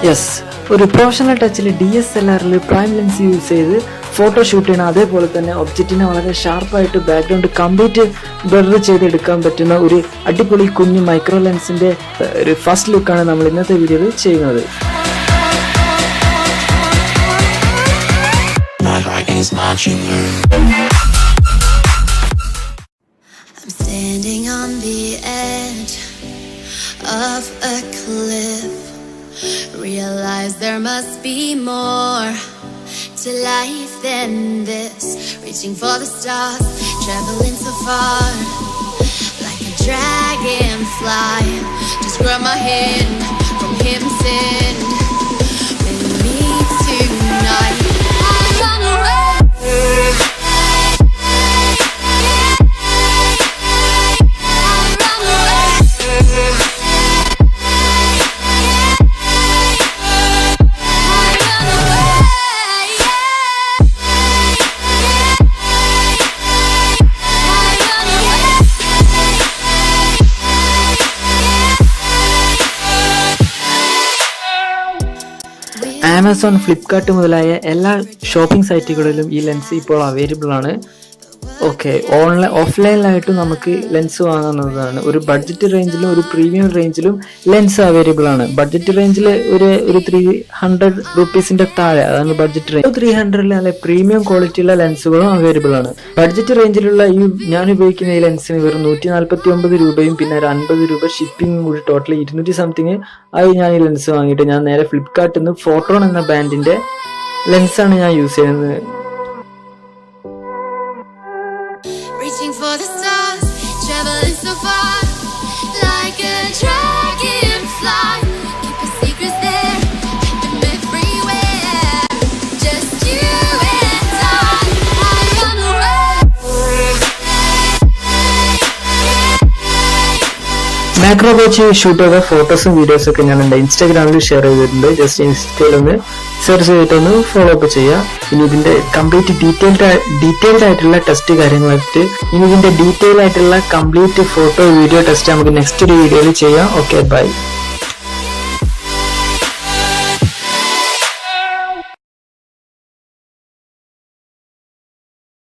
Yes, ഒരു professional ടച്ചിൽ DSLR prime lens use ചെയ്ത് ഫോട്ടോ ഷൂട്ട് ചെയ്യണം. അതേപോലെ തന്നെ ഒബ്ജക്റ്റിനെ വളരെ ഷാർപ്പായിട്ട് ബാക്ക്ഗ്രൗണ്ട് കംപ്ലീറ്റ് ബ്ലർ ചെയ്തെടുക്കാൻ പറ്റുന്ന ഒരു അടിപൊളി കുഞ്ഞു മൈക്രോ ലെൻസിൻ്റെ ഒരു ഫസ്റ്റ് ലുക്കാണ് നമ്മൾ ഇന്നത്തെ വീഡിയോയിൽ ചെയ്യുന്നത്. I'm standing on the edge of a cliff. Realize there must be more to life than this. Reaching for the stars, traveling so far, like a dragonfly. Just grab my hand from him, send with me tonight. I'm gonna run. Amazon, Flipkart മുതലായ എല്ലാ shopping സൈറ്റുകളിലും ഈ lens ഇപ്പോൾ available ആണ്. Okay, ഓഫ്ലൈനിലായിട്ടും നമുക്ക് lens വാങ്ങുന്നതാണ്. ഒരു budget റേഞ്ചിലും ഒരു premium റേഞ്ചിലും lens available ആണ്. Budget റേഞ്ചിൽ ഒരു 300 റുപ്പീസിന്റെ താഴെ, അതാണ് ബഡ്ജറ്റ് റേഞ്ച്. 300 നല്ല പ്രീമിയം ക്വാളിറ്റിയുള്ള ലെൻസുകളും അവൈലബിൾ ആണ്. ബഡ്ജറ്റ് റേഞ്ചിലുള്ള ഈ ഞാൻ ഉപയോഗിക്കുന്ന ഈ ലെൻസിന് വെറും 149 രൂപയും പിന്നെ ഒരു 50 രൂപ ഷിപ്പിംഗ് കൂടി ടോട്ടൽ 200 സംതിങ് ആയി ഞാൻ ഈ ലെൻസ് വാങ്ങിയിട്ട് ഞാൻ നേരെ ഫ്ലിപ്കാർട്ടിൽ നിന്ന് ഫോട്ടോൺ എന്ന ബ്രാൻഡിന്റെ ലെൻസാണ് ഞാൻ യൂസ് ചെയ്യുന്നത്. Reaching for the stars, traveling so far, like a dragonfly. Keep your secrets there, keep them everywhere. Just you and I run away. Macro വെച്ച് ഷൂട്ട് ചെയ്ത ഫോട്ടോസും വീഡിയോസും ഒക്കെ ഞാൻ എൻ്റെ ഇൻസ്റ്റാഗ്രാമിൽ ഷെയർ ചെയ്തിട്ടുണ്ട്. ജസ്റ്റ് ഇൻസ്റ്റയിലൊന്ന് സെർച്ച് ചെയ്തിട്ടൊന്ന് ഫോളോ അപ്പ് ചെയ്യുക. ഇനി ഇതിന്റെ കംപ്ലീറ്റ് ഡീറ്റെയിൽഡ് ആയിട്ടുള്ള ടെസ്റ്റ് കാര്യങ്ങളായിട്ട് ഇനി ഇതിന്റെ ഡീറ്റെയിൽ ആയിട്ടുള്ള കംപ്ലീറ്റ് ഫോട്ടോ വീഡിയോ ടെസ്റ്റ് നമുക്ക് നെക്സ്റ്റ് ഒരു വീഡിയോയിൽ ചെയ്യാം. Okay, by.